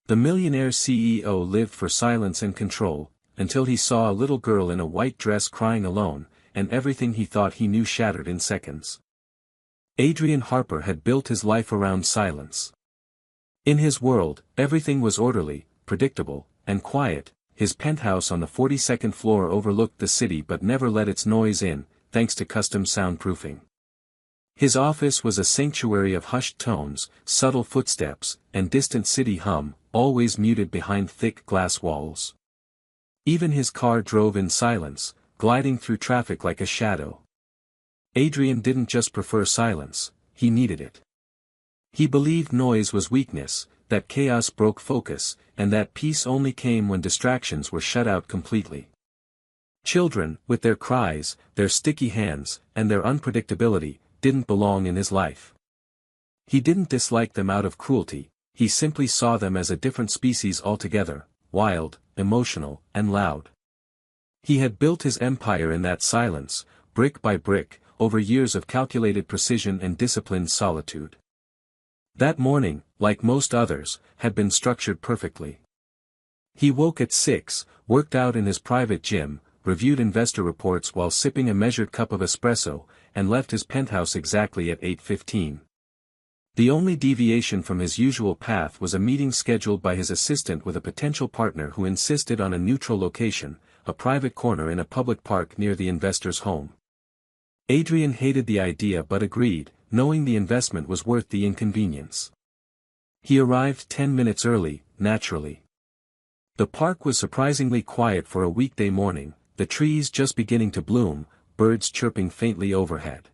The millionaire CEO lived for silence and control, until he saw a little girl in a white dress crying alone, and everything he thought he knew shattered in seconds. Adrian Harper had built his life around silence. In his world, everything was orderly, predictable, and quiet. His penthouse on the 42nd floor overlooked the city but never let its noise in, thanks to custom soundproofing. His office was a sanctuary of hushed tones, subtle footsteps, and distant city hum, always muted behind thick glass walls. Even his car drove in silence, gliding through traffic like a shadow. Adrian didn't just prefer silence, he needed it. He believed noise was weakness, that chaos broke focus, and that peace only came when distractions were shut out completely. Children, with their cries, their sticky hands, and their unpredictability, didn't belong in his life. He didn't dislike them out of cruelty, he simply saw them as a different species altogether, wild, emotional, and loud. He had built his empire in that silence, brick by brick, over years of calculated precision and disciplined solitude. That morning, like most others, had been structured perfectly. He woke at 6, worked out in his private gym, reviewed investor reports while sipping a measured cup of espresso, and left his penthouse exactly at 8:15. The only deviation from his usual path was a meeting scheduled by his assistant with a potential partner who insisted on a neutral location, a private corner in a public park near the investor's home. Adrian hated the idea but agreed, knowing the investment was worth the inconvenience. He arrived 10 minutes early, naturally. The park was surprisingly quiet for a weekday morning, the trees just beginning to bloom, birds chirping faintly overhead.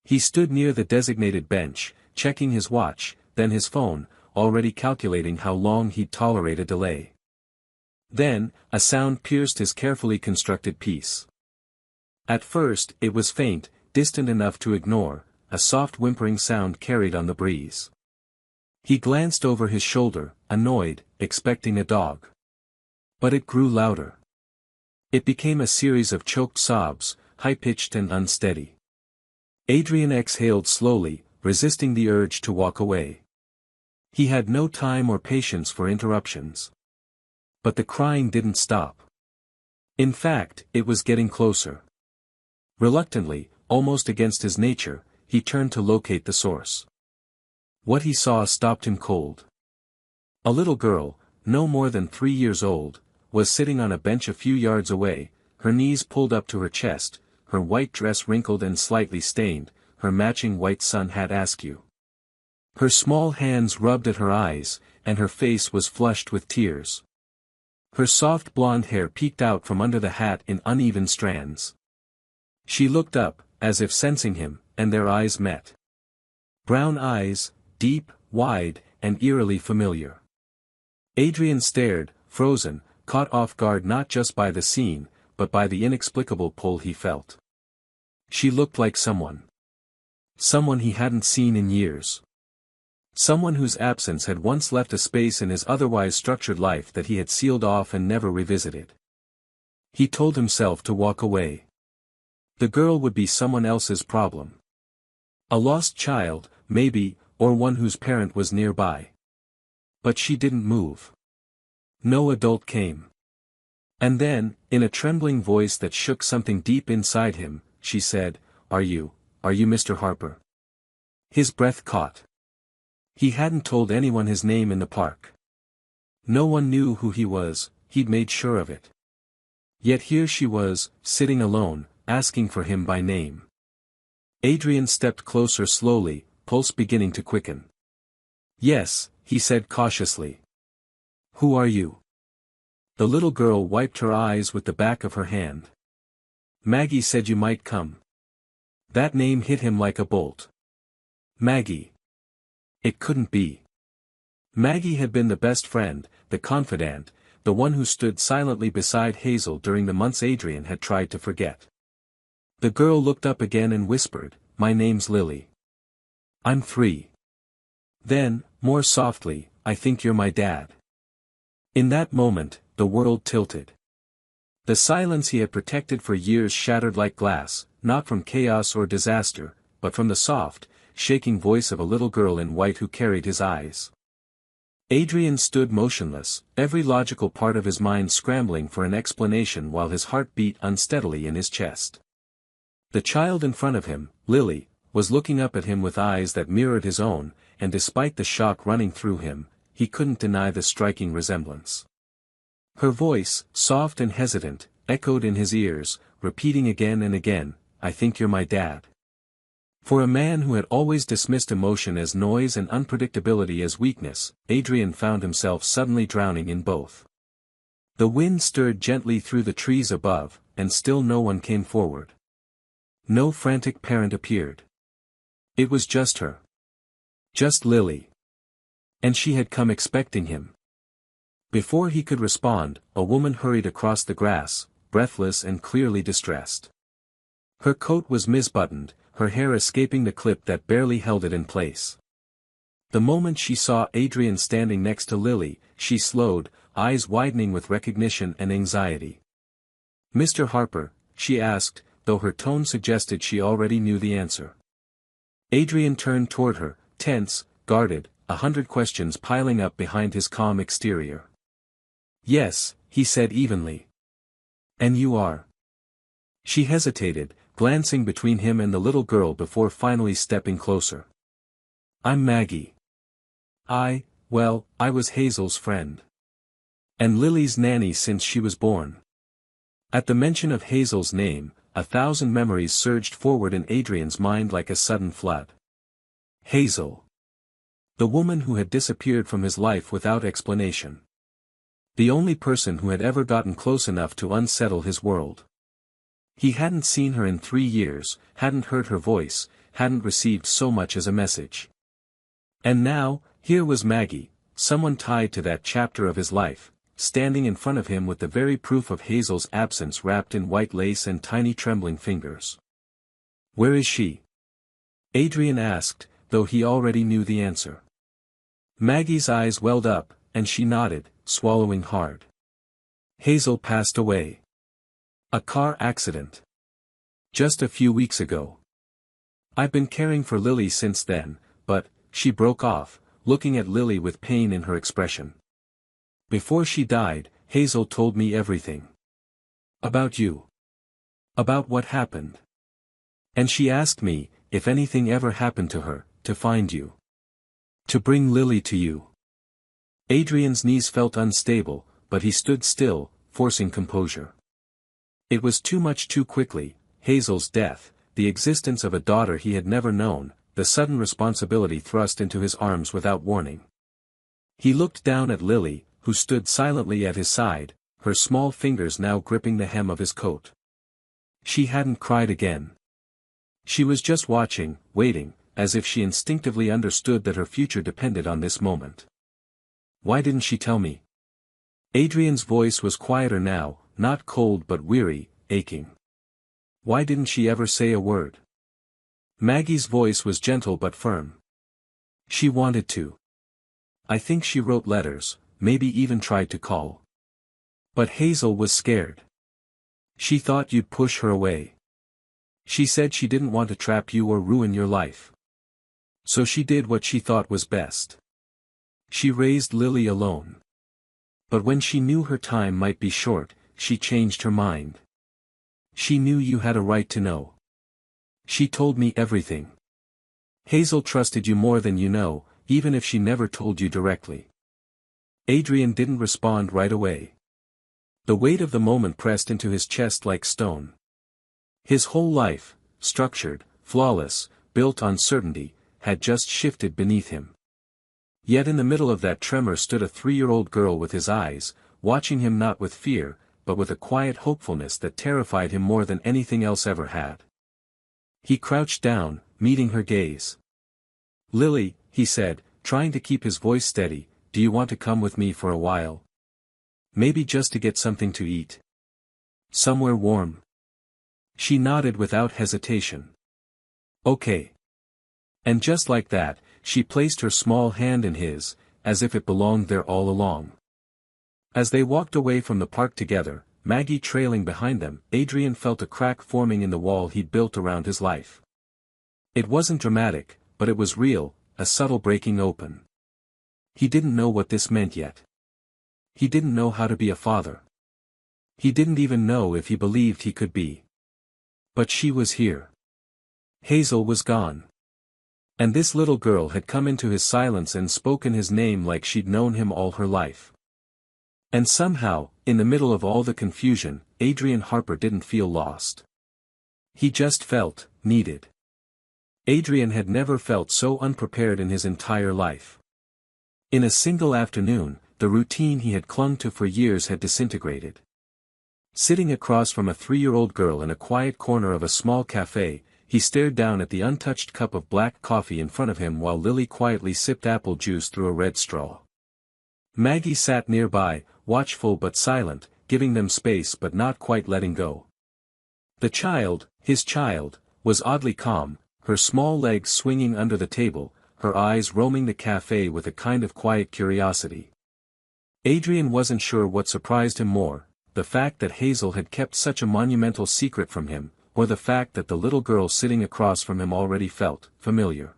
He stood near the designated bench, checking his watch, then his phone, already calculating how long he'd tolerate a delay. Then, a sound pierced his carefully constructed peace. At first, it was faint, distant enough to ignore, a soft whimpering sound carried on the breeze. He glanced over his shoulder, annoyed, expecting a dog. But it grew louder. It became a series of choked sobs, high-pitched and unsteady. Adrian exhaled slowly, resisting the urge to walk away. He had no time or patience for interruptions. But the crying didn't stop. In fact, it was getting closer. Reluctantly, almost against his nature, he turned to locate the source. What he saw stopped him cold. A little girl, no more than 3 years old, was sitting on a bench a few yards away, her knees pulled up to her chest, her white dress wrinkled and slightly stained, her matching white sun hat askew. Her small hands rubbed at her eyes, and her face was flushed with tears. Her soft blonde hair peeked out from under the hat in uneven strands. She looked up, as if sensing him, and their eyes met. Brown eyes, deep, wide, and eerily familiar. Adrian stared, frozen, caught off guard not just by the scene, but by the inexplicable pull he felt. She looked like someone. Someone he hadn't seen in years. Someone whose absence had once left a space in his otherwise structured life that he had sealed off and never revisited. He told himself to walk away. The girl would be someone else's problem. A lost child, maybe, or one whose parent was nearby. But she didn't move. No adult came. And then, in a trembling voice that shook something deep inside him, she said, Are you Mr. Harper?" His breath caught. He hadn't told anyone his name in the park. No one knew who he was, he'd made sure of it. Yet here she was, sitting alone, asking for him by name. Adrian stepped closer slowly, pulse beginning to quicken. "Yes," he said cautiously. "Who are you?" The little girl wiped her eyes with the back of her hand. "Maggie said you might come." That name hit him like a bolt. Maggie. It couldn't be. Maggie had been the best friend, the confidant, the one who stood silently beside Hazel during the months Adrian had tried to forget. The girl looked up again and whispered, "My name's Lily. I'm 3. Then, more softly, "I think you're my dad." In that moment, the world tilted. The silence he had protected for years shattered like glass, not from chaos or disaster, but from the soft, shaking voice of a little girl in white who carried his eyes. Adrian stood motionless, every logical part of his mind scrambling for an explanation while his heart beat unsteadily in his chest. The child in front of him, Lily, was looking up at him with eyes that mirrored his own, and despite the shock running through him, he couldn't deny the striking resemblance. Her voice, soft and hesitant, echoed in his ears, repeating again and again, "I think you're my dad." For a man who had always dismissed emotion as noise and unpredictability as weakness, Adrian found himself suddenly drowning in both. The wind stirred gently through the trees above, and still no one came forward. No frantic parent appeared. It was just her. Just Lily. And she had come expecting him. Before he could respond, a woman hurried across the grass, breathless and clearly distressed. Her coat was misbuttoned, her hair escaping the clip that barely held it in place. The moment she saw Adrian standing next to Lily, she slowed, eyes widening with recognition and anxiety. "Mr. Harper?" she asked, though her tone suggested she already knew the answer. Adrian turned toward her, tense, guarded, 100 questions piling up behind his calm exterior. "Yes," he said evenly. "And you are?" She hesitated, glancing between him and the little girl before finally stepping closer. "I'm Maggie. I was Hazel's friend. And Lily's nanny since she was born." At the mention of Hazel's name, 1,000 memories surged forward in Adrian's mind like a sudden flood. Hazel. The woman who had disappeared from his life without explanation. The only person who had ever gotten close enough to unsettle his world. He hadn't seen her in 3 years, hadn't heard her voice, hadn't received so much as a message. And now, here was Maggie, someone tied to that chapter of his life, standing in front of him with the very proof of Hazel's absence wrapped in white lace and tiny trembling fingers. "Where is she?" Adrian asked, though he already knew the answer. Maggie's eyes welled up, and she nodded, swallowing hard. "Hazel passed away. A car accident. Just a few weeks ago. I've been caring for Lily since then, but," she broke off, looking at Lily with pain in her expression. "Before she died, Hazel told me everything. About you. About what happened. And she asked me, if anything ever happened to her, to find you. To bring Lily to you." Adrian's knees felt unstable, but he stood still, forcing composure. It was too much too quickly, Hazel's death, the existence of a daughter he had never known, the sudden responsibility thrust into his arms without warning. He looked down at Lily, who stood silently at his side, her small fingers now gripping the hem of his coat. She hadn't cried again. She was just watching, waiting, as if she instinctively understood that her future depended on this moment. "Why didn't she tell me?" Adrian's voice was quieter now, not cold but weary, aching. "Why didn't she ever say a word?" Maggie's voice was gentle but firm. "She wanted to. I think she wrote letters, maybe even tried to call. But Hazel was scared. She thought you'd push her away. She said she didn't want to trap you or ruin your life. So she did what she thought was best. She raised Lily alone. But when she knew her time might be short, she changed her mind. She knew you had a right to know. She told me everything. Hazel trusted you more than you know, even if she never told you directly." Adrian didn't respond right away. The weight of the moment pressed into his chest like stone. His whole life, structured, flawless, built on certainty, had just shifted beneath him. Yet in the middle of that tremor stood a 3-year-old girl with his eyes, watching him not with fear, but with a quiet hopefulness that terrified him more than anything else ever had. He crouched down, meeting her gaze. "Lily," he said, trying to keep his voice steady, "do you want to come with me for a while? Maybe just to get something to eat. Somewhere warm." She nodded without hesitation. "Okay." And just like that, she placed her small hand in his, as if it belonged there all along. As they walked away from the park together, Maggie trailing behind them, Adrian felt a crack forming in the wall he'd built around his life. It wasn't dramatic, but it was real, a subtle breaking open. He didn't know what this meant yet. He didn't know how to be a father. He didn't even know if he believed he could be. But she was here. Hazel was gone. And this little girl had come into his silence and spoken his name like she'd known him all her life. And somehow, in the middle of all the confusion, Adrian Harper didn't feel lost. He just felt needed. Adrian had never felt so unprepared in his entire life. In a single afternoon, the routine he had clung to for years had disintegrated. Sitting across from a 3-year-old girl in a quiet corner of a small cafe, he stared down at the untouched cup of black coffee in front of him while Lily quietly sipped apple juice through a red straw. Maggie sat nearby, watchful but silent, giving them space but not quite letting go. The child, his child, was oddly calm, her small legs swinging under the table, her eyes roaming the cafe with a kind of quiet curiosity. Adrian wasn't sure what surprised him more, the fact that Hazel had kept such a monumental secret from him, or the fact that the little girl sitting across from him already felt familiar.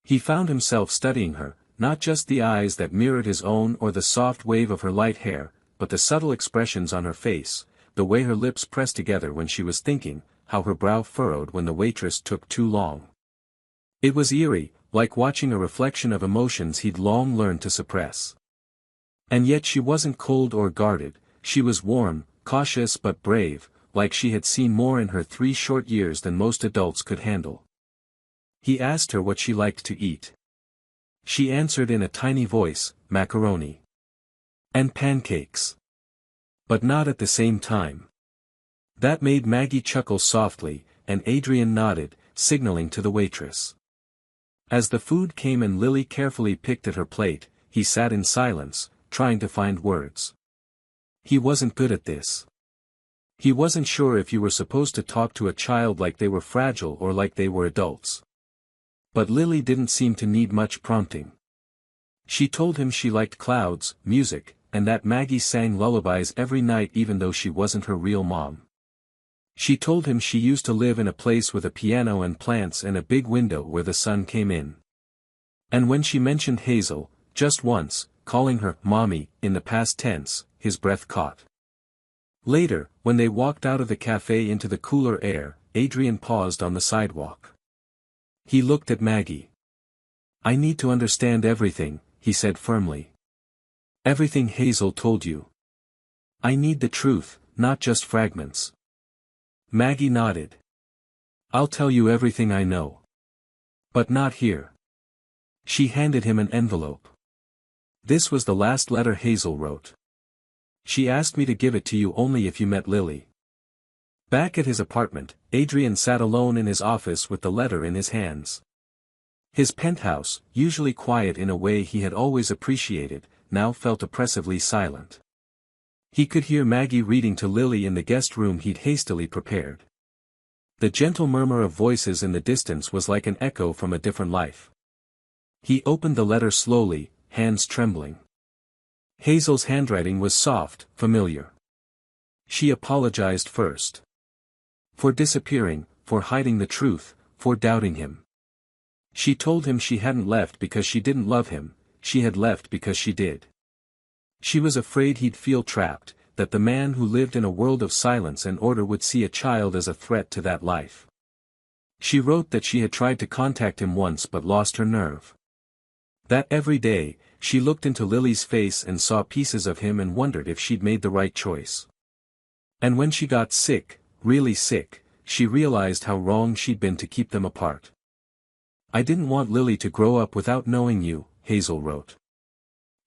He found himself studying her, not just the eyes that mirrored his own or the soft wave of her light hair, but the subtle expressions on her face, the way her lips pressed together when she was thinking, how her brow furrowed when the waitress took too long. It was eerie, like watching a reflection of emotions he'd long learned to suppress. And yet she wasn't cold or guarded, she was warm, cautious but brave, like she had seen more in her 3 short years than most adults could handle. He asked her what she liked to eat. She answered in a tiny voice, macaroni. And pancakes. But not at the same time. That made Maggie chuckle softly, and Adrian nodded, signaling to the waitress. As the food came and Lily carefully picked at her plate, he sat in silence, trying to find words. He wasn't good at this. He wasn't sure if you were supposed to talk to a child like they were fragile or like they were adults. But Lily didn't seem to need much prompting. She told him she liked clouds, music, and that Maggie sang lullabies every night even though she wasn't her real mom. She told him she used to live in a place with a piano and plants and a big window where the sun came in. And when she mentioned Hazel, just once, calling her mommy in the past tense, his breath caught. Later, when they walked out of the cafe into the cooler air, Adrian paused on the sidewalk. He looked at Maggie. I need to understand everything, he said firmly. Everything Hazel told you. I need the truth, not just fragments. Maggie nodded. I'll tell you everything I know. But not here. She handed him an envelope. This was the last letter Hazel wrote. She asked me to give it to you only if you met Lily. Back at his apartment, Adrian sat alone in his office with the letter in his hands. His penthouse, usually quiet in a way he had always appreciated, now felt oppressively silent. He could hear Maggie reading to Lily in the guest room he'd hastily prepared. The gentle murmur of voices in the distance was like an echo from a different life. He opened the letter slowly, hands trembling. Hazel's handwriting was soft, familiar. She apologized first. For disappearing, for hiding the truth, for doubting him. She told him she hadn't left because she didn't love him, she had left because she did. She was afraid he'd feel trapped, that the man who lived in a world of silence and order would see a child as a threat to that life. She wrote that she had tried to contact him once but lost her nerve. That every day, she looked into Lily's face and saw pieces of him and wondered if she'd made the right choice. And when she got sick, really sick, she realized how wrong she'd been to keep them apart. I didn't want Lily to grow up without knowing you, Hazel wrote.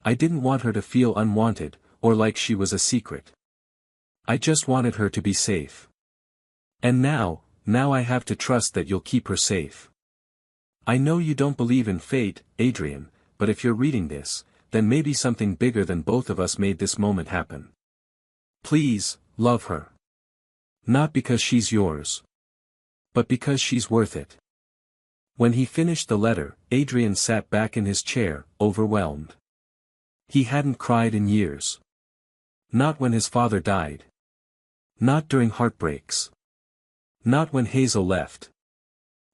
I didn't want her to feel unwanted, or like she was a secret. I just wanted her to be safe. And now I have to trust that you'll keep her safe. I know you don't believe in fate, Adrian, but if you're reading this, then maybe something bigger than both of us made this moment happen. Please, love her. Not because she's yours. But because she's worth it. When he finished the letter, Adrian sat back in his chair, overwhelmed. He hadn't cried in years. Not when his father died. Not during heartbreaks. Not when Hazel left.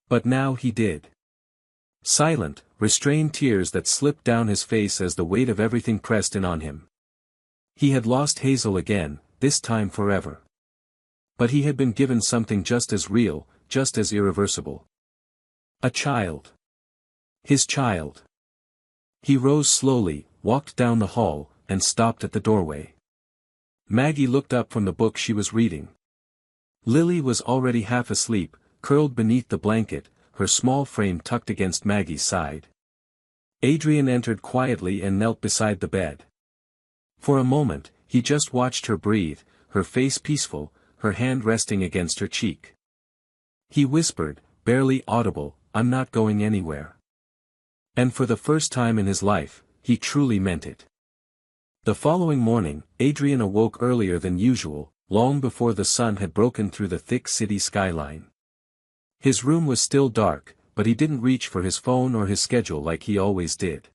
But now he did. Silent, restrained tears that slipped down his face as the weight of everything pressed in on him. He had lost Hazel again, this time forever. But he had been given something just as real, just as irreversible. A child. His child. He rose slowly, walked down the hall, and stopped at the doorway. Maggie looked up from the book she was reading. Lily was already half asleep, curled beneath the blanket, her small frame tucked against Maggie's side. Adrian entered quietly and knelt beside the bed. For a moment, he just watched her breathe, her face peaceful, her hand resting against her cheek. He whispered, barely audible, "I'm not going anywhere." And for the first time in his life, he truly meant it. The following morning, Adrian awoke earlier than usual, long before the sun had broken through the thick city skyline. His room was still dark, but he didn't reach for his phone or his schedule like he always did.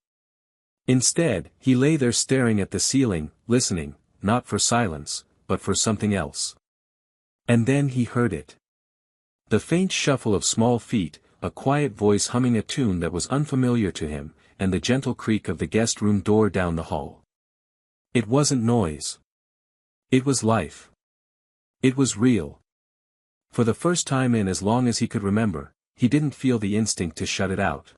Instead, he lay there staring at the ceiling, listening, not for silence, but for something else. And then he heard it. The faint shuffle of small feet, a quiet voice humming a tune that was unfamiliar to him, and the gentle creak of the guest room door down the hall. It wasn't noise. It was life. It was real. For the first time in as long as he could remember, he didn't feel the instinct to shut it out.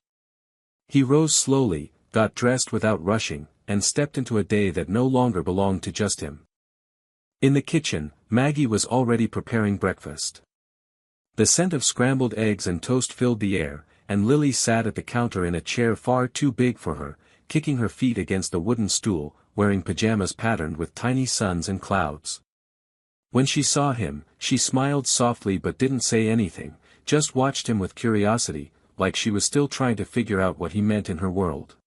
He rose slowly, got dressed without rushing, and stepped into a day that no longer belonged to just him. In the kitchen, Maggie was already preparing breakfast. The scent of scrambled eggs and toast filled the air, and Lily sat at the counter in a chair far too big for her, kicking her feet against a wooden stool, wearing pajamas patterned with tiny suns and clouds. When she saw him, she smiled softly but didn't say anything, just watched him with curiosity, like she was still trying to figure out what he meant in her world.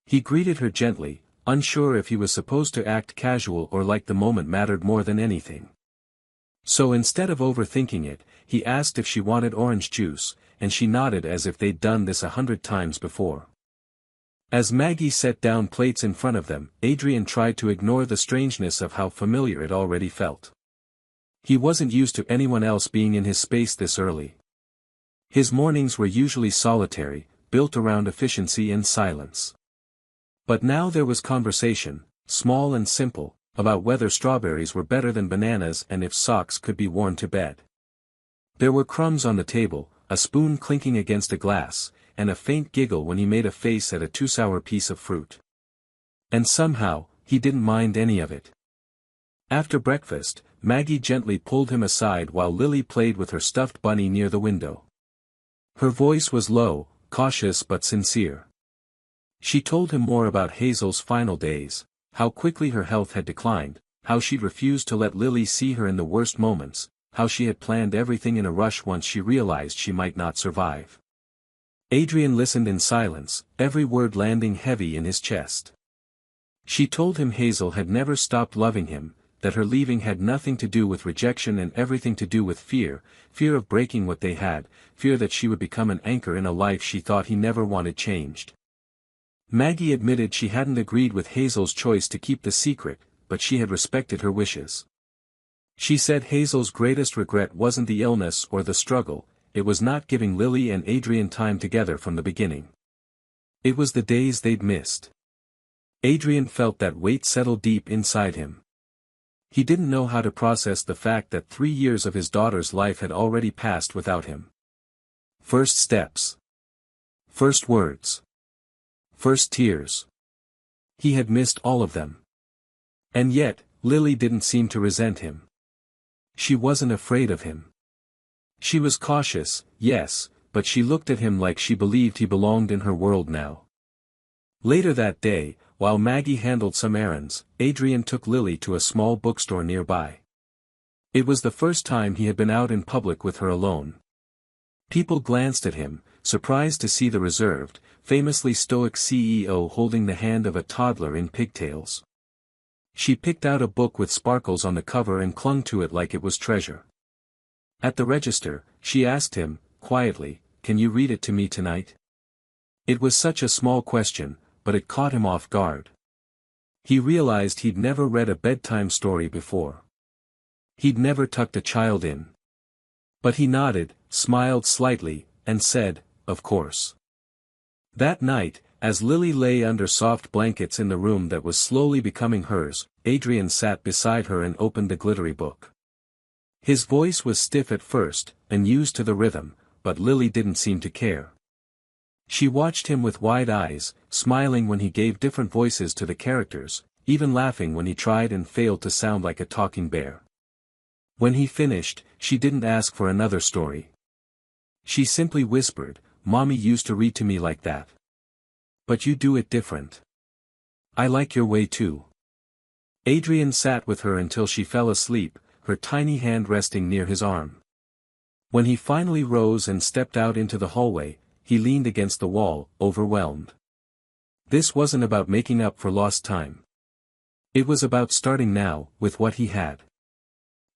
He greeted her gently, unsure if he was supposed to act casual or like the moment mattered more than anything. So instead of overthinking it, he asked if she wanted orange juice, and she nodded as if they'd done this 100 times before. As Maggie set down plates in front of them, Adrian tried to ignore the strangeness of how familiar it already felt. He wasn't used to anyone else being in his space this early. His mornings were usually solitary, built around efficiency and silence. But now there was conversation, small and simple, about whether strawberries were better than bananas and if socks could be worn to bed. There were crumbs on the table, a spoon clinking against a glass, and a faint giggle when he made a face at a too sour piece of fruit. And somehow, he didn't mind any of it. After breakfast, Maggie gently pulled him aside while Lily played with her stuffed bunny near the window. Her voice was low, cautious but sincere. She told him more about Hazel's final days, how quickly her health had declined, how she'd refused to let Lily see her in the worst moments, how she had planned everything in a rush once she realized she might not survive. Adrian listened in silence, every word landing heavy in his chest. She told him Hazel had never stopped loving him, that her leaving had nothing to do with rejection and everything to do with fear, fear of breaking what they had, fear that she would become an anchor in a life she thought he never wanted changed. Maggie admitted she hadn't agreed with Hazel's choice to keep the secret, but she had respected her wishes. She said Hazel's greatest regret wasn't the illness or the struggle, it was not giving Lily and Adrian time together from the beginning. It was the days they'd missed. Adrian felt that weight settle deep inside him. He didn't know how to process the fact that 3 years of his daughter's life had already passed without him. First steps. First words. First tears. He had missed all of them. And yet, Lily didn't seem to resent him. She wasn't afraid of him. She was cautious, yes, but she looked at him like she believed he belonged in her world now. Later that day, while Maggie handled some errands, Adrian took Lily to a small bookstore nearby. It was the first time he had been out in public with her alone. People glanced at him, surprised to see the reserved, famously stoic CEO holding the hand of a toddler in pigtails. She picked out a book with sparkles on the cover and clung to it like it was treasure. At the register, she asked him, quietly, "Can you read it to me tonight?" It was such a small question, but it caught him off guard. He realized he'd never read a bedtime story before. He'd never tucked a child in. But he nodded, smiled slightly, and said, "Of course." That night, as Lily lay under soft blankets in the room that was slowly becoming hers, Adrian sat beside her and opened the glittery book. His voice was stiff at first, unused to the rhythm, but Lily didn't seem to care. She watched him with wide eyes, smiling when he gave different voices to the characters, even laughing when he tried and failed to sound like a talking bear. When he finished, she didn't ask for another story. She simply whispered, "Mommy used to read to me like that. But you do it different. I like your way too." Adrian sat with her until she fell asleep, her tiny hand resting near his arm. When he finally rose and stepped out into the hallway, he leaned against the wall, overwhelmed. This wasn't about making up for lost time. It was about starting now, with what he had.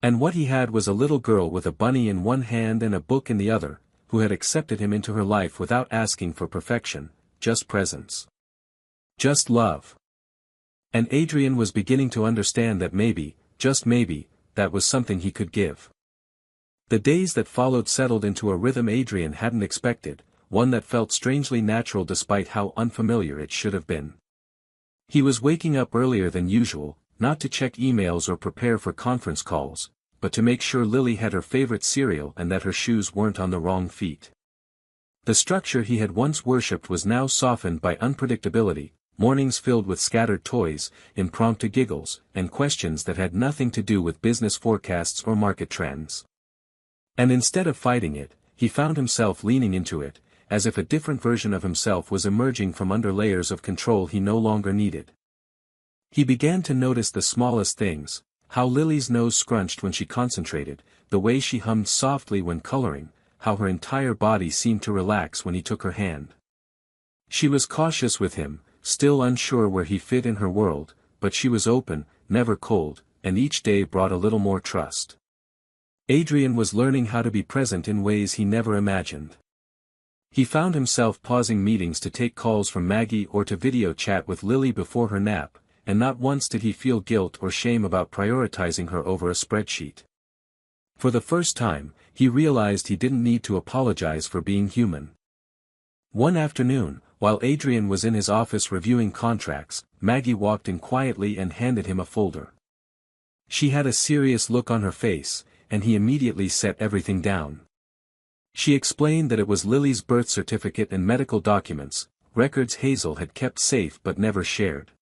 And what he had was a little girl with a bunny in one hand and a book in the other, who had accepted him into her life without asking for perfection, just presence. Just love. And Adrian was beginning to understand that maybe, just maybe, that was something he could give. The days that followed settled into a rhythm Adrian hadn't expected, one that felt strangely natural despite how unfamiliar it should have been. He was waking up earlier than usual, not to check emails or prepare for conference calls, but to make sure Lily had her favorite cereal and that her shoes weren't on the wrong feet. The structure he had once worshipped was now softened by unpredictability, mornings filled with scattered toys, impromptu giggles, and questions that had nothing to do with business forecasts or market trends. And instead of fighting it, he found himself leaning into it, as if a different version of himself was emerging from under layers of control he no longer needed. He began to notice the smallest things, how Lily's nose scrunched when she concentrated, the way she hummed softly when coloring, how her entire body seemed to relax when he took her hand. She was cautious with him, still unsure where he fit in her world, but she was open, never cold, and each day brought a little more trust. Adrian was learning how to be present in ways he never imagined. He found himself pausing meetings to take calls from Maggie or to video chat with Lily before her nap, and not once did he feel guilt or shame about prioritizing her over a spreadsheet. For the first time, he realized he didn't need to apologize for being human. One afternoon, while Adrian was in his office reviewing contracts, Maggie walked in quietly and handed him a folder. She had a serious look on her face, and he immediately set everything down. She explained that it was Lily's birth certificate and medical documents, records Hazel had kept safe but never shared.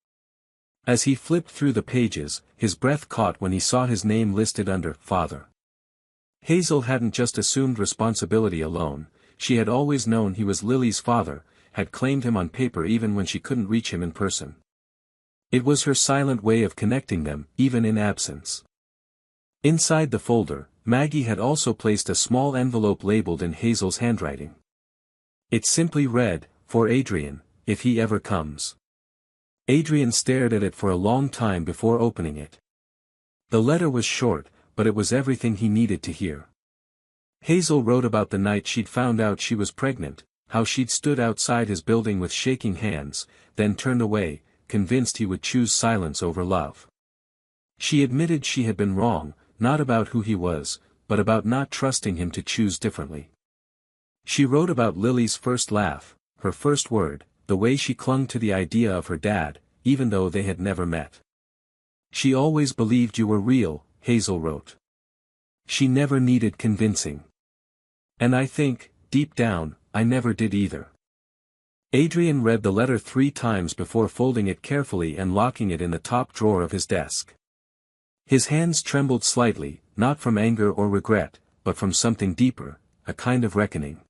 As he flipped through the pages, his breath caught when he saw his name listed under "Father." Hazel hadn't just assumed responsibility alone, she had always known he was Lily's father, had claimed him on paper even when she couldn't reach him in person. It was her silent way of connecting them, even in absence. Inside the folder, Maggie had also placed a small envelope labeled in Hazel's handwriting. It simply read, "For Adrian, if he ever comes." Adrian stared at it for a long time before opening it. The letter was short, but it was everything he needed to hear. Hazel wrote about the night she'd found out she was pregnant, how she'd stood outside his building with shaking hands, then turned away, convinced he would choose silence over love. She admitted she had been wrong, not about who he was, but about not trusting him to choose differently. She wrote about Lily's first laugh, her first word, the way she clung to the idea of her dad, even though they had never met. "She always believed you were real," Hazel wrote. "She never needed convincing. And I think, deep down, I never did either." Adrian read the letter 3 times before folding it carefully and locking it in the top drawer of his desk. His hands trembled slightly, not from anger or regret, but from something deeper, a kind of reckoning.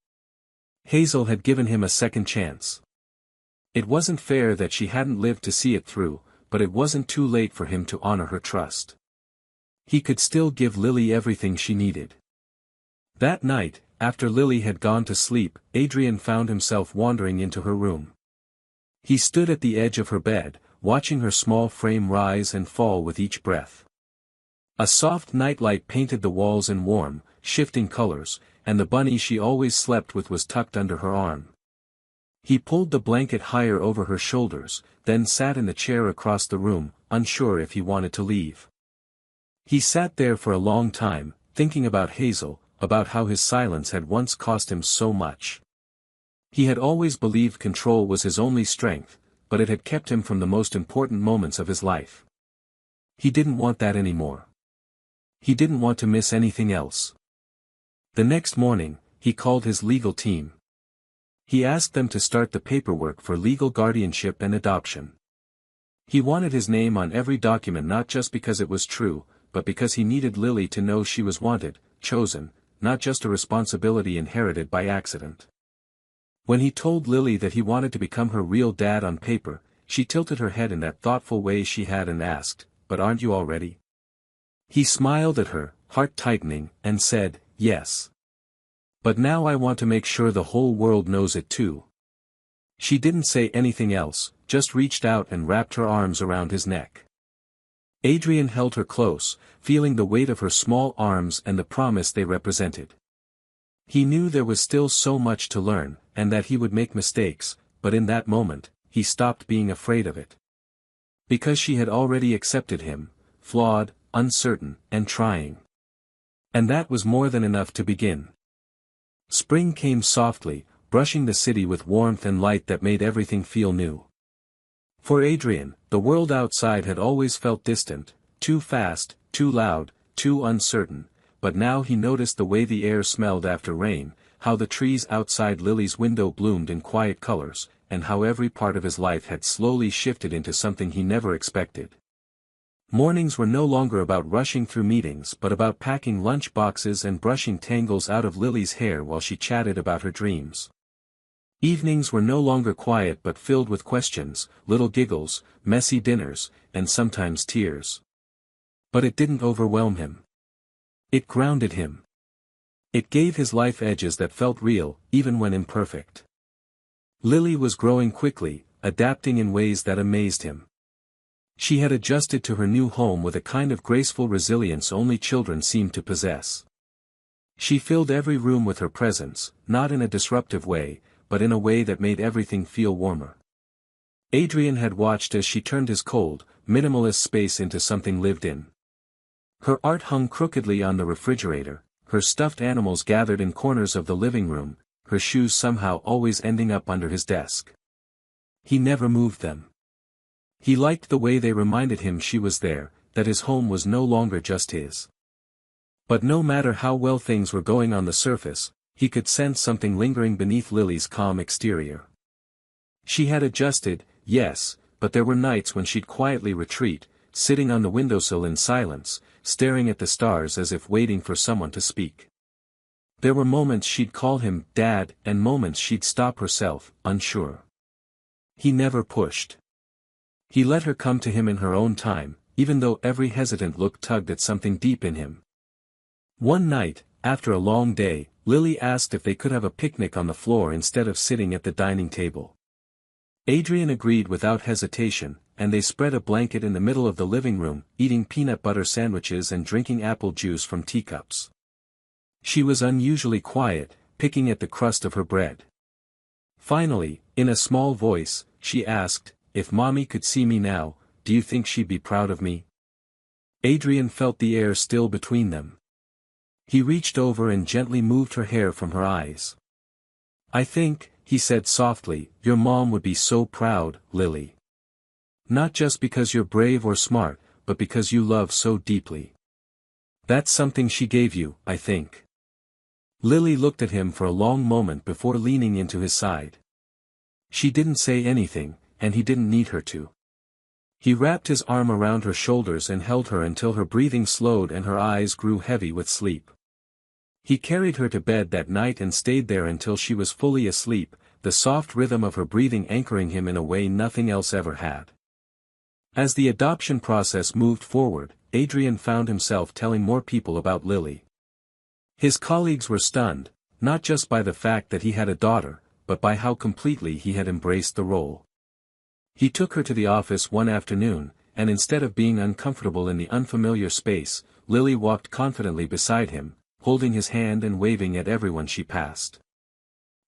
Hazel had given him a second chance. It wasn't fair that she hadn't lived to see it through, but it wasn't too late for him to honor her trust. He could still give Lily everything she needed. That night, after Lily had gone to sleep, Adrian found himself wandering into her room. He stood at the edge of her bed, watching her small frame rise and fall with each breath. A soft nightlight painted the walls in warm, shifting colors, and the bunny she always slept with was tucked under her arm. He pulled the blanket higher over her shoulders, then sat in the chair across the room, unsure if he wanted to leave. He sat there for a long time, thinking about Hazel, about how his silence had once cost him so much. He had always believed control was his only strength, but it had kept him from the most important moments of his life. He didn't want that anymore. He didn't want to miss anything else. The next morning, he called his legal team. He asked them to start the paperwork for legal guardianship and adoption. He wanted his name on every document not just because it was true, but because he needed Lily to know she was wanted, chosen, not just a responsibility inherited by accident. When he told Lily that he wanted to become her real dad on paper, she tilted her head in that thoughtful way she had and asked, "But aren't you already?" He smiled at her, heart tightening, and said, "Yes. But now I want to make sure the whole world knows it too." She didn't say anything else, just reached out and wrapped her arms around his neck. Adrian held her close, feeling the weight of her small arms and the promise they represented. He knew there was still so much to learn, and that he would make mistakes, but in that moment, he stopped being afraid of it. Because she had already accepted him, flawed, uncertain, and trying. And that was more than enough to begin. Spring came softly, brushing the city with warmth and light that made everything feel new. For Adrian, the world outside had always felt distant, too fast, too loud, too uncertain, but now he noticed the way the air smelled after rain, how the trees outside Lily's window bloomed in quiet colors, and how every part of his life had slowly shifted into something he never expected. Mornings were no longer about rushing through meetings but about packing lunch boxes and brushing tangles out of Lily's hair while she chatted about her dreams. Evenings were no longer quiet but filled with questions, little giggles, messy dinners, and sometimes tears. But it didn't overwhelm him. It grounded him. It gave his life edges that felt real, even when imperfect. Lily was growing quickly, adapting in ways that amazed him. She had adjusted to her new home with a kind of graceful resilience only children seemed to possess. She filled every room with her presence, not in a disruptive way, but in a way that made everything feel warmer. Adrian had watched as she turned his cold, minimalist space into something lived in. Her art hung crookedly on the refrigerator, her stuffed animals gathered in corners of the living room, her shoes somehow always ending up under his desk. He never moved them. He liked the way they reminded him she was there, that his home was no longer just his. But no matter how well things were going on the surface, he could sense something lingering beneath Lily's calm exterior. She had adjusted, yes, but there were nights when she'd quietly retreat, sitting on the windowsill in silence, staring at the stars as if waiting for someone to speak. There were moments she'd call him Dad and moments she'd stop herself, unsure. He never pushed. He let her come to him in her own time, even though every hesitant look tugged at something deep in him. One night, after a long day, Lily asked if they could have a picnic on the floor instead of sitting at the dining table. Adrian agreed without hesitation, and they spread a blanket in the middle of the living room, eating peanut butter sandwiches and drinking apple juice from teacups. She was unusually quiet, picking at the crust of her bread. Finally, in a small voice, she asked, "If Mommy could see me now, do you think she'd be proud of me?" Adrian felt the air still between them. He reached over and gently moved her hair from her eyes. "I think," he said softly, "your mom would be so proud, Lily. Not just because you're brave or smart, but because you love so deeply. That's something she gave you, I think." Lily looked at him for a long moment before leaning into his side. She didn't say anything, and he didn't need her to. He wrapped his arm around her shoulders and held her until her breathing slowed and her eyes grew heavy with sleep. He carried her to bed that night and stayed there until she was fully asleep, the soft rhythm of her breathing anchoring him in a way nothing else ever had. As the adoption process moved forward, Adrian found himself telling more people about Lily. His colleagues were stunned, not just by the fact that he had a daughter, but by how completely he had embraced the role. He took her to the office one afternoon, and instead of being uncomfortable in the unfamiliar space, Lily walked confidently beside him, holding his hand and waving at everyone she passed.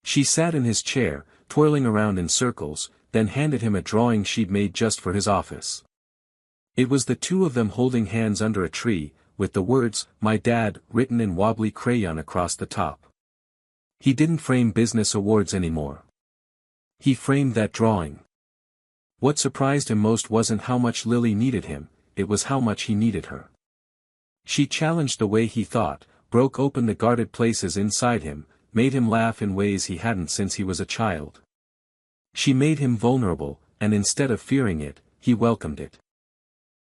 She sat in his chair, twirling around in circles, then handed him a drawing she'd made just for his office. It was the two of them holding hands under a tree, with the words, "My Dad," written in wobbly crayon across the top. He didn't frame business awards anymore. He framed that drawing. What surprised him most wasn't how much Lily needed him, it was how much he needed her. She challenged the way he thought, broke open the guarded places inside him, made him laugh in ways he hadn't since he was a child. She made him vulnerable, and instead of fearing it, he welcomed it.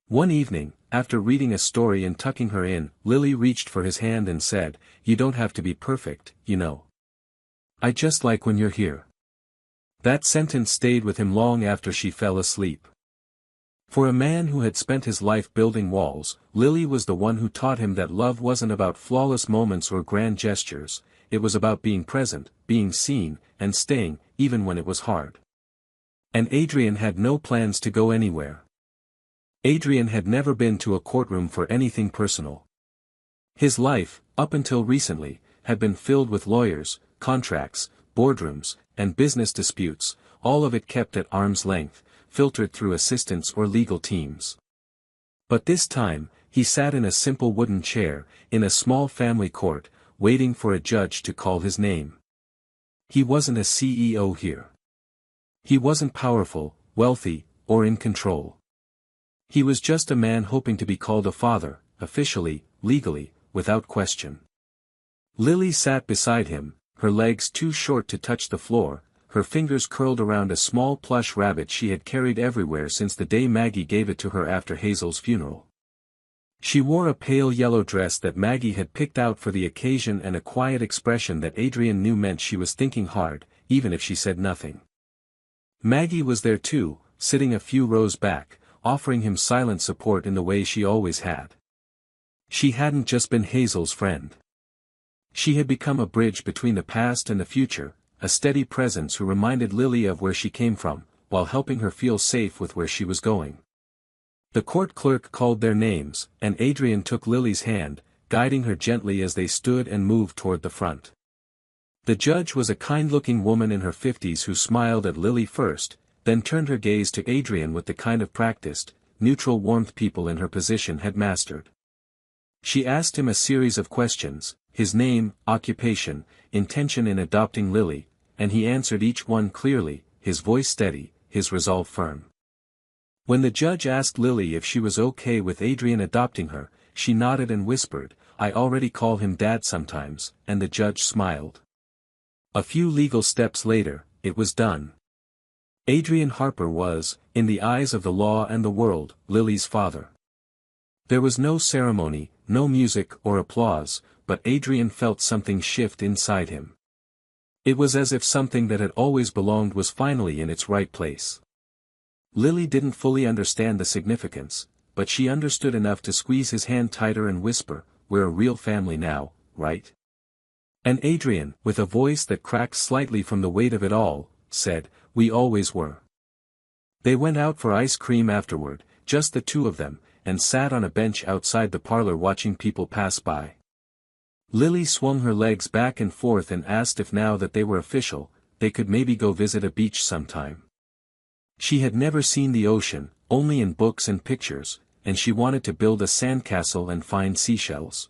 One evening, after reading a story and tucking her in, Lily reached for his hand and said, "You don't have to be perfect, you know. I just like when you're here." That sentence stayed with him long after she fell asleep. For a man who had spent his life building walls, Lily was the one who taught him that love wasn't about flawless moments or grand gestures, it was about being present, being seen, and staying, even when it was hard. And Adrian had no plans to go anywhere. Adrian had never been to a courtroom for anything personal. His life, up until recently, had been filled with lawyers, contracts, boardrooms, and business disputes, all of it kept at arm's length, filtered through assistants or legal teams. But this time, he sat in a simple wooden chair, in a small family court, waiting for a judge to call his name. He wasn't a CEO here. He wasn't powerful, wealthy, or in control. He was just a man hoping to be called a father, officially, legally, without question. Lily sat beside him, her legs too short to touch the floor, her fingers curled around a small plush rabbit she had carried everywhere since the day Maggie gave it to her after Hazel's funeral. She wore a pale yellow dress that Maggie had picked out for the occasion and a quiet expression that Adrian knew meant she was thinking hard, even if she said nothing. Maggie was there too, sitting a few rows back, offering him silent support in the way she always had. She hadn't just been Hazel's friend. She had become a bridge between the past and the future, a steady presence who reminded Lily of where she came from, while helping her feel safe with where she was going. The court clerk called their names, and Adrian took Lily's hand, guiding her gently as they stood and moved toward the front. The judge was a kind-looking woman in her 50s who smiled at Lily first, then turned her gaze to Adrian with the kind of practiced, neutral warmth people in her position had mastered. She asked him a series of questions, his name, occupation, intention in adopting Lily, and he answered each one clearly, his voice steady, his resolve firm. When the judge asked Lily if she was okay with Adrian adopting her, she nodded and whispered, "I already call him Dad sometimes," and the judge smiled. A few legal steps later, it was done. Adrian Harper was, in the eyes of the law and the world, Lily's father. There was no ceremony, no music or applause, but Adrian felt something shift inside him. It was as if something that had always belonged was finally in its right place. Lily didn't fully understand the significance, but she understood enough to squeeze his hand tighter and whisper, "We're a real family now, right?" And Adrian, with a voice that cracked slightly from the weight of it all, said, "We always were." They went out for ice cream afterward, just the two of them, and sat on a bench outside the parlor watching people pass by. Lily swung her legs back and forth and asked if now that they were official, they could maybe go visit a beach sometime. She had never seen the ocean, only in books and pictures, and she wanted to build a sandcastle and find seashells.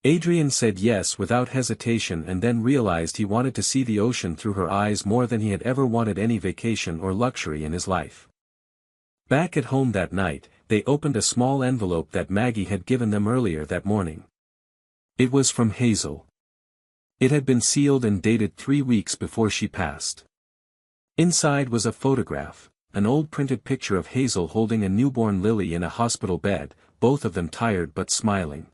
Adrian said yes without hesitation and then realized he wanted to see the ocean through her eyes more than he had ever wanted any vacation or luxury in his life. Back at home that night, they opened a small envelope that Maggie had given them earlier that morning. It was from Hazel. It had been sealed and dated 3 weeks before she passed. Inside was a photograph, an old printed picture of Hazel holding a newborn Lily in a hospital bed, both of them tired but smiling.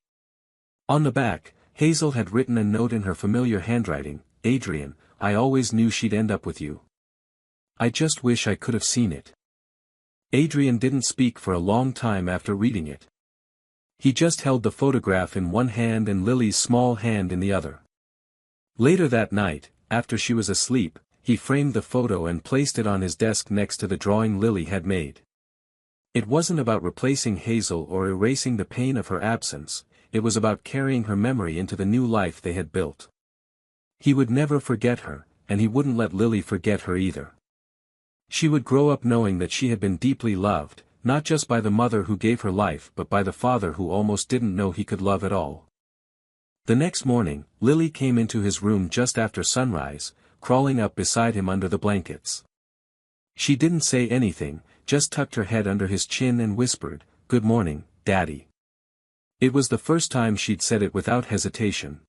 On the back, Hazel had written a note in her familiar handwriting, "Adrian, I always knew she'd end up with you. I just wish I could have seen it." Adrian didn't speak for a long time after reading it. He just held the photograph in one hand and Lily's small hand in the other. Later that night, after she was asleep, he framed the photo and placed it on his desk next to the drawing Lily had made. It wasn't about replacing Hazel or erasing the pain of her absence, it was about carrying her memory into the new life they had built. He would never forget her, and he wouldn't let Lily forget her either. She would grow up knowing that she had been deeply loved, not just by the mother who gave her life but by the father who almost didn't know he could love at all. The next morning, Lily came into his room just after sunrise, crawling up beside him under the blankets. She didn't say anything, just tucked her head under his chin and whispered, "Good morning, Daddy." It was the first time she'd said it without hesitation.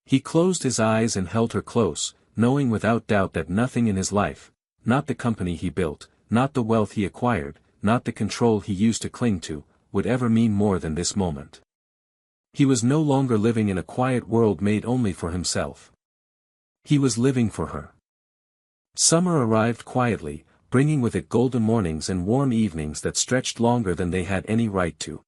He closed his eyes and held her close, knowing without doubt that nothing in his life, not the company he built, not the wealth he acquired, not the control he used to cling to, would ever mean more than this moment. He was no longer living in a quiet world made only for himself. He was living for her. Summer arrived quietly, bringing with it golden mornings and warm evenings that stretched longer than they had any right to.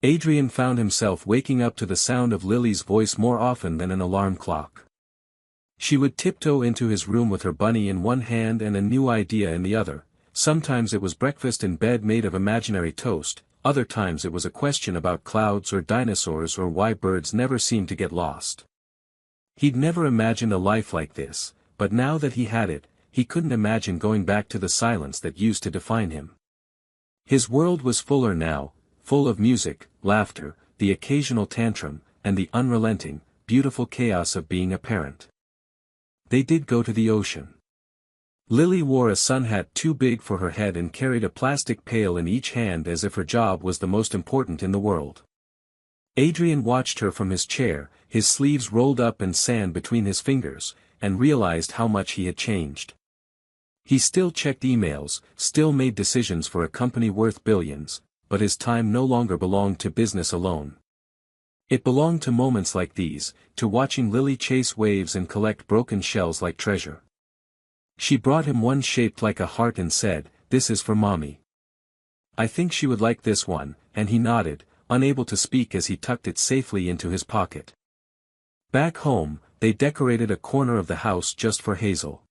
Adrian found himself waking up to the sound of Lily's voice more often than an alarm clock. She would tiptoe into his room with her bunny in one hand and a new idea in the other. Sometimes it was breakfast in bed made of imaginary toast, other times it was a question about clouds or dinosaurs or why birds never seemed to get lost. He'd never imagined a life like this, but now that he had it, he couldn't imagine going back to the silence that used to define him. His world was fuller now, full of music, laughter, the occasional tantrum, and the unrelenting, beautiful chaos of being a parent. They did go to the ocean. Lily wore a sun hat too big for her head and carried a plastic pail in each hand as if her job was the most important in the world. Adrian watched her from his chair, his sleeves rolled up and sand between his fingers, and realized how much he had changed. He still checked emails, still made decisions for a company worth billions, but his time no longer belonged to business alone. It belonged to moments like these, to watching Lily chase waves and collect broken shells like treasure. She brought him one shaped like a heart and said, "This is for Mommy. I think she would like this one," and he nodded, unable to speak as he tucked it safely into his pocket. Back home, they decorated a corner of the house just for Hazel.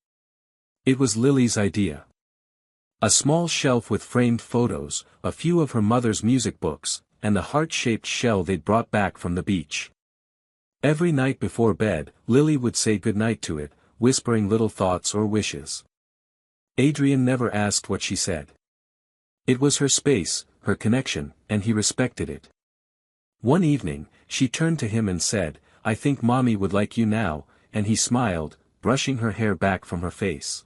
It was Lily's idea. A small shelf with framed photos, a few of her mother's music books, and the heart-shaped shell they'd brought back from the beach. Every night before bed, Lily would say goodnight to it, whispering little thoughts or wishes. Adrian never asked what she said. It was her space, her connection, and he respected it. One evening, she turned to him and said, "I think Mommy would like you now," and he smiled, brushing her hair back from her face.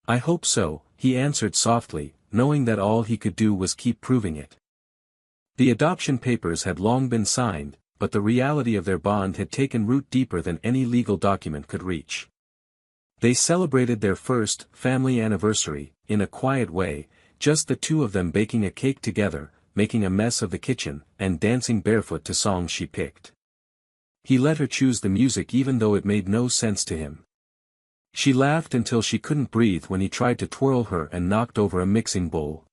"I hope so," he answered softly, knowing that all he could do was keep proving it. The adoption papers had long been signed, but the reality of their bond had taken root deeper than any legal document could reach. They celebrated their first family anniversary, in a quiet way, just the two of them baking a cake together, making a mess of the kitchen, and dancing barefoot to songs she picked. He let her choose the music even though it made no sense to him. She laughed until she couldn't breathe when he tried to twirl her and knocked over a mixing bowl.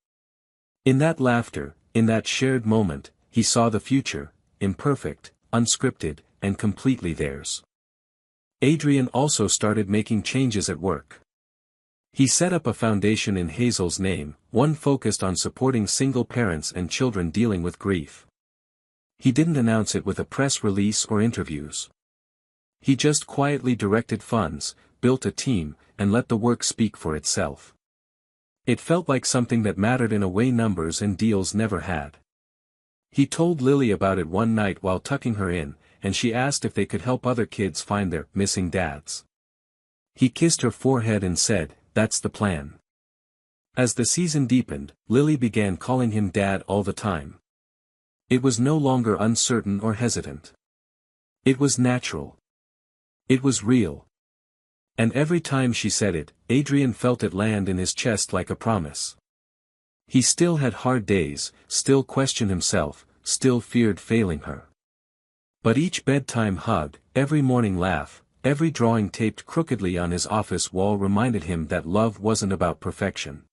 In that laughter, in that shared moment, he saw the future, imperfect, unscripted, and completely theirs. Adrian also started making changes at work. He set up a foundation in Hazel's name, one focused on supporting single parents and children dealing with grief. He didn't announce it with a press release or interviews. He just quietly directed funds, built a team, and let the work speak for itself. It felt like something that mattered in a way numbers and deals never had. He told Lily about it one night while tucking her in, and she asked if they could help other kids find their missing dads. He kissed her forehead and said, "That's the plan." As the season deepened, Lily began calling him Dad all the time. It was no longer uncertain or hesitant. It was natural. It was real. And every time she said it, Adrian felt it land in his chest like a promise. He still had hard days, still questioned himself, still feared failing her. But each bedtime hug, every morning laugh, every drawing taped crookedly on his office wall reminded him that love wasn't about perfection.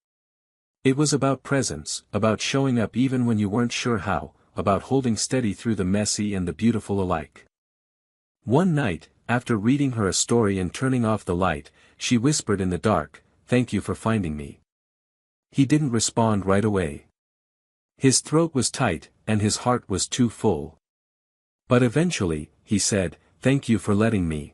It was about presence, about showing up even when you weren't sure how, about holding steady through the messy and the beautiful alike. One night, after reading her a story and turning off the light, she whispered in the dark, "Thank you for finding me." He didn't respond right away. His throat was tight, and his heart was too full. But eventually, he said, "Thank you for letting me."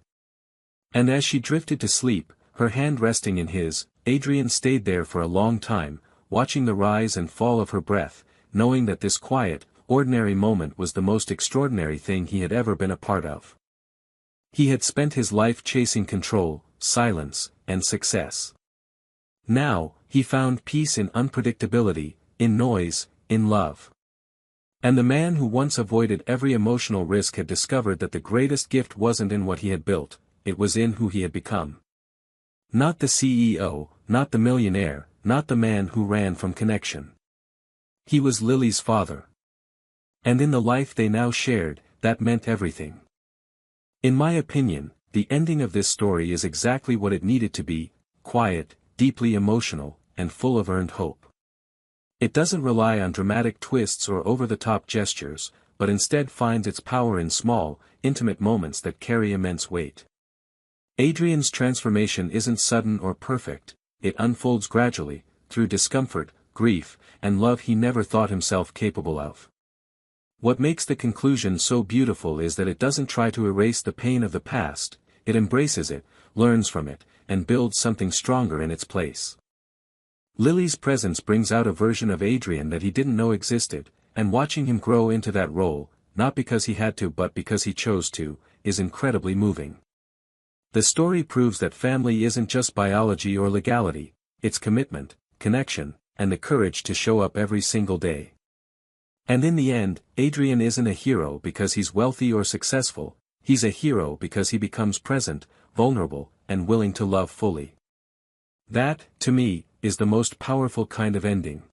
And as she drifted to sleep, her hand resting in his, Adrian stayed there for a long time, watching the rise and fall of her breath, knowing that this quiet, ordinary moment was the most extraordinary thing he had ever been a part of. He had spent his life chasing control, silence, and success. Now, he found peace in unpredictability, in noise, in love. And the man who once avoided every emotional risk had discovered that the greatest gift wasn't in what he had built, it was in who he had become. Not the CEO, not the millionaire, not the man who ran from connection. He was Lily's father. And in the life they now shared, that meant everything. In my opinion, the ending of this story is exactly what it needed to be: quiet, deeply emotional, and full of earned hope. It doesn't rely on dramatic twists or over-the-top gestures, but instead finds its power in small, intimate moments that carry immense weight. Adrian's transformation isn't sudden or perfect, it unfolds gradually, through discomfort, grief, and love he never thought himself capable of. What makes the conclusion so beautiful is that it doesn't try to erase the pain of the past, it embraces it, learns from it, and builds something stronger in its place. Lily's presence brings out a version of Adrian that he didn't know existed, and watching him grow into that role, not because he had to but because he chose to, is incredibly moving. The story proves that family isn't just biology or legality, it's commitment, connection, and the courage to show up every single day. And in the end, Adrian isn't a hero because he's wealthy or successful, he's a hero because he becomes present, vulnerable, and willing to love fully. That, to me, is the most powerful kind of ending.